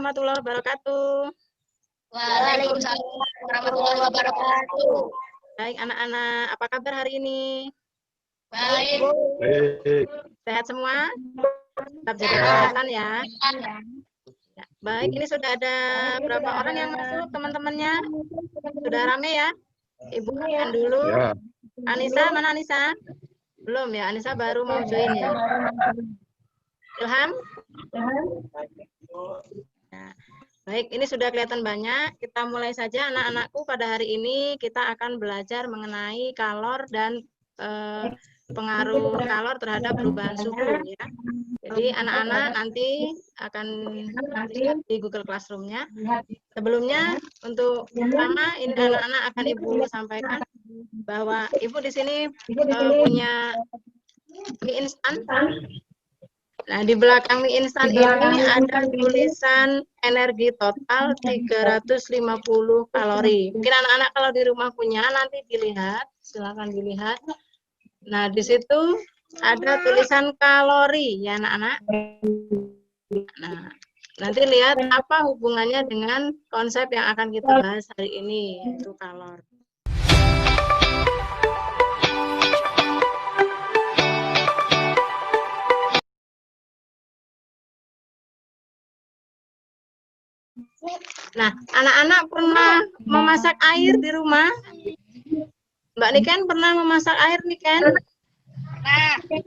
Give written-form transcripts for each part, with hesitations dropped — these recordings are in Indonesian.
warahmatullahi wabarakatuh. Waalaikumsalam warahmatullahi wabarakatuh. Baik, anak-anak, apa kabar hari ini? Baik. Sehat semua? Tetap jaga kesehatan ya. Ya. Baik, ini sudah ada berapa orang yang masuk teman-temannya? Sudah rame ya? Ibu absen dulu. Ya. Anissa, mana Anissa? Belum ya, Anissa baru mau join ya. Ilham? Ya. Baik, ini sudah kelihatan banyak. Kita mulai saja anak-anakku. Pada hari ini kita akan belajar mengenai kalor dan pengaruh kalor terhadap perubahan suhu ya. Jadi anak-anak nanti akan lihat di Google Classroom-nya. Sebelumnya untuk pertama ini anak-anak akan Ibu sampaikan bahwa Ibu di sini punya mie instan. Nah, di belakang mie instan ini ada tulisan energi total 350 kalori. Mungkin anak-anak kalau di rumah punya nanti dilihat, silakan dilihat. Nah, di situ ada tulisan kalori ya anak-anak. Nah, nanti lihat apa hubungannya dengan konsep yang akan kita bahas hari ini, yaitu kalor. Nah, anak-anak pernah memasak air di rumah? Mbak Niken pernah memasak air, Niken?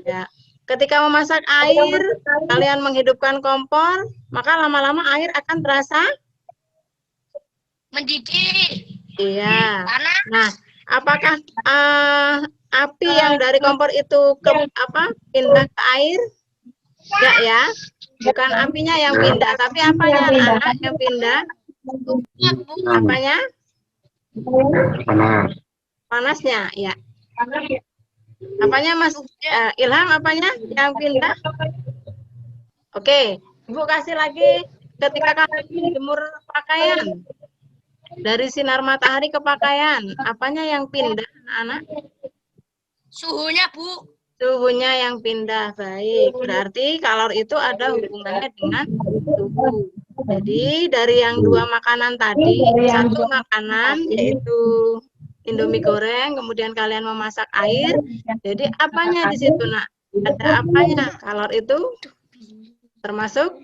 Ya. Ketika memasak air, kalian menghidupkan kompor, maka lama-lama air akan terasa Mendidih. iya. Panas. Nah, apakah api yang dari kompor itu pindah ke air? Enggak ya. Bukan apinya yang pindah, tapi apanya anak-anak yang pindah? Apanya? Panas. Panasnya, ya. Apanya Mas Ilham, apanya yang pindah? Oke, Ibu kasih lagi ketika kalian jemur pakaian. Dari sinar matahari ke pakaian, apanya yang pindah anak-anak? Suhunya, Bu. Suhunya yang pindah, baik. Berarti kalor itu ada hubungannya dengan suhu. Jadi dari yang dua makanan tadi, satu makanan yaitu Indomie goreng, kemudian kalian memasak air. Jadi apanya di situ, Nak? Ada apanya? Kalor itu termasuk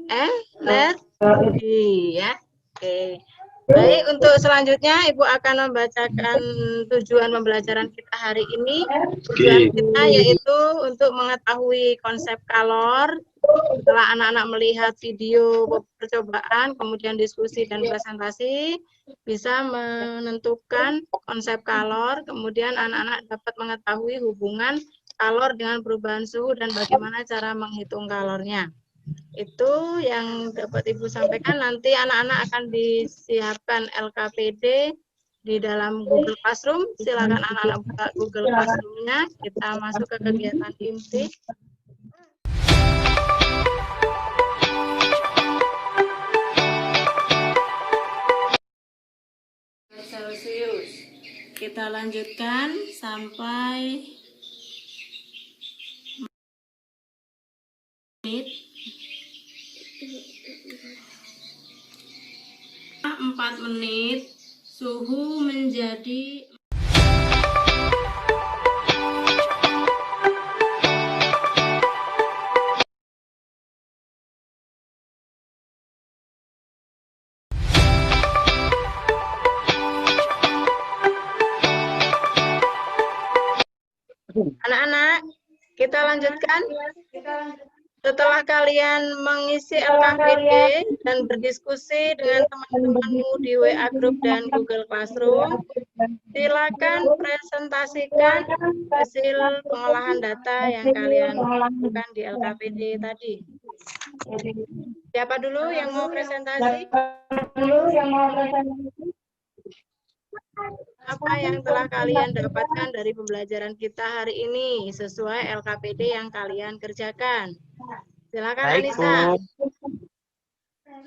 energi ya. Oke. Baik, untuk selanjutnya Ibu akan membacakan tujuan pembelajaran kita hari ini. Tujuan kita yaitu untuk mengetahui konsep kalor. Setelah anak-anak melihat video percobaan, kemudian diskusi dan presentasi, bisa menentukan konsep kalor, kemudian anak-anak dapat mengetahui hubungan kalor dengan perubahan suhu dan bagaimana cara menghitung kalornya. Itu yang dapat Ibu sampaikan. Nanti anak-anak akan disiapkan LKPD di dalam Google Classroom. Silakan anak-anak buka Google Classroom-nya. Kita masuk ke kegiatan inti. Celsius. Kita lanjutkan sampai menit 4 menit suhu menjadi anak-anak, kita lanjutkan. Setelah kalian mengisi LKPD dan berdiskusi dengan teman-temanmu di WA Group dan Google Classroom, silakan presentasikan hasil pengolahan data yang kalian lakukan di LKPD tadi. Siapa dulu yang mau presentasi? Apa yang telah kalian dapatkan dari pembelajaran kita hari ini sesuai LKPD yang kalian kerjakan? Silakan Anissa.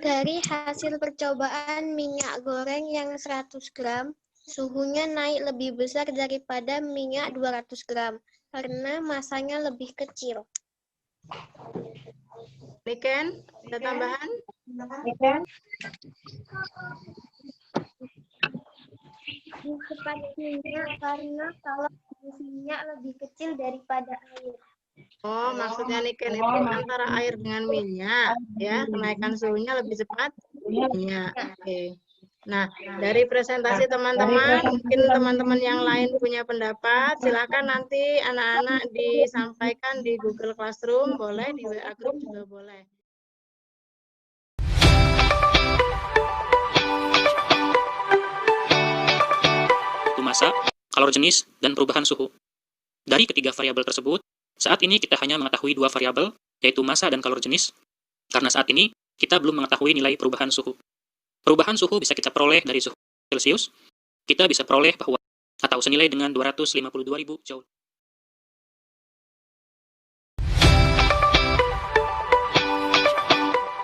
Dari hasil percobaan minyak goreng yang 100 gram, suhunya naik lebih besar daripada minyak 200 gram karena masanya lebih kecil. Niken, ada tambahan? Lebih cepat minyak karena kalau minyak lebih kecil daripada air. Oh, maksudnya Niken itu antara air dengan minyak, ya, kenaikan suhunya lebih cepat minyak. Oke. Nah, dari presentasi teman-teman, mungkin teman-teman yang lain punya pendapat, silakan nanti anak-anak disampaikan di Google Classroom, boleh, di WA Group juga boleh. Massa, kalor jenis, dan perubahan suhu. Dari ketiga variabel tersebut, saat ini kita hanya mengetahui dua variabel, yaitu massa dan kalor jenis, karena saat ini kita belum mengetahui nilai perubahan suhu. Perubahan suhu bisa kita peroleh dari suhu Celcius, kita bisa peroleh bahwa atau senilai dengan 252.000 Joule.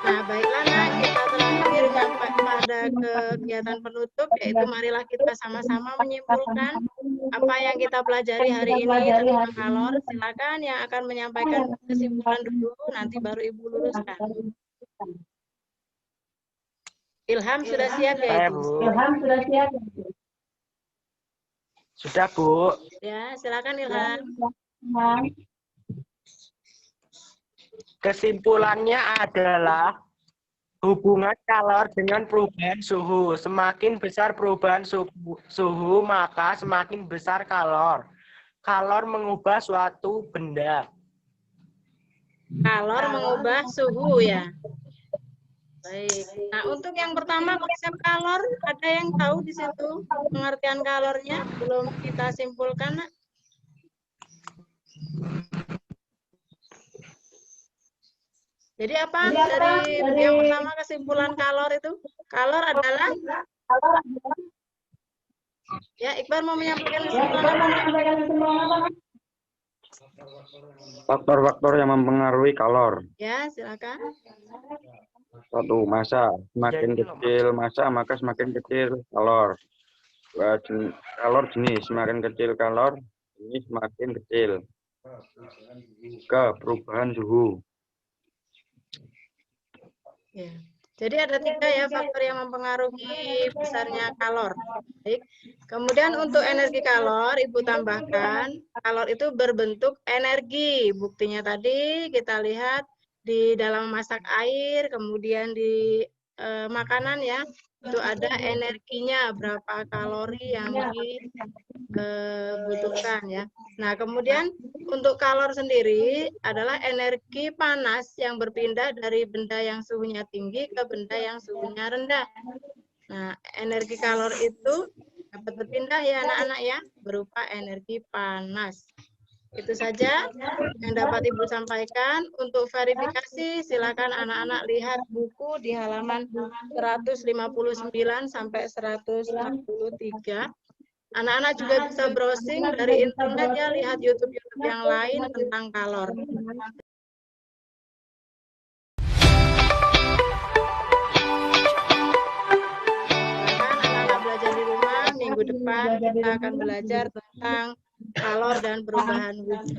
Nah, baiklah, nah, kita terakhir sampai pada kegiatan penutup, yaitu marilah kita sama-sama menyimpulkan apa yang kita pelajari hari ini tentang kalor. Silakan yang akan menyampaikan kesimpulan dulu, nanti baru Ibu luruskan. Ilham sudah siap ya, Ibu? Ilham sudah siap. Sudah, Bu. Ya, silakan Ilham. Kesimpulannya adalah hubungan kalor dengan perubahan suhu. Semakin besar perubahan suhu, maka semakin besar kalor. Kalor mengubah suatu benda. Kalor mengubah suhu ya. Baik. Nah, untuk yang pertama konsep kalor, ada yang tahu di situ pengertian kalornya? Belum kita simpulkan, Nak? Jadi apa dari yang pertama kesimpulan kalor itu? Kalor adalah ya, Iqbal mau menyampaikan kesimpulan apa? Faktor-faktor yang mempengaruhi kalor. Ya, silakan. Satu, massa. Semakin kecil massa, maka semakin kecil kalor. Kalor jenis, semakin kecil kalor, ini semakin kecil. Tiga, perubahan suhu. Ya. Jadi ada tiga ya faktor yang mempengaruhi besarnya kalor. Baik. Kemudian untuk energi kalor, Ibu tambahkan, kalor itu berbentuk energi. Buktinya tadi kita lihat di dalam masak air, kemudian di makanan ya, itu ada energinya, berapa kalori yang dibutuhkan ya. Nah, kemudian untuk kalor sendiri adalah energi panas yang berpindah dari benda yang suhunya tinggi ke benda yang suhunya rendah. Nah, energi kalor itu dapat berpindah ya anak-anak ya, berupa energi panas. Itu saja yang dapat Ibu sampaikan. Untuk verifikasi, silakan anak-anak lihat buku di halaman 159 sampai 163. Anak-anak juga bisa browsing dari internet ya, lihat YouTube yang lain tentang kalor. Anak-anak belajar di rumah, minggu depan kita akan belajar tentang kalor dan perubahan wujud.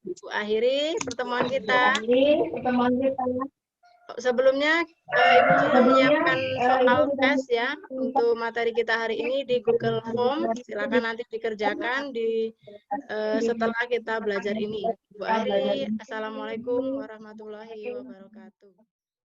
Ibu akhiri pertemuan kita. Sebelumnya Ibu sudah menyiapkan soal tes ya untuk materi kita hari ini di Google Form. Silakan nanti dikerjakan setelah kita belajar ini. Ibu akhiri, Assalamualaikum warahmatullahi wabarakatuh.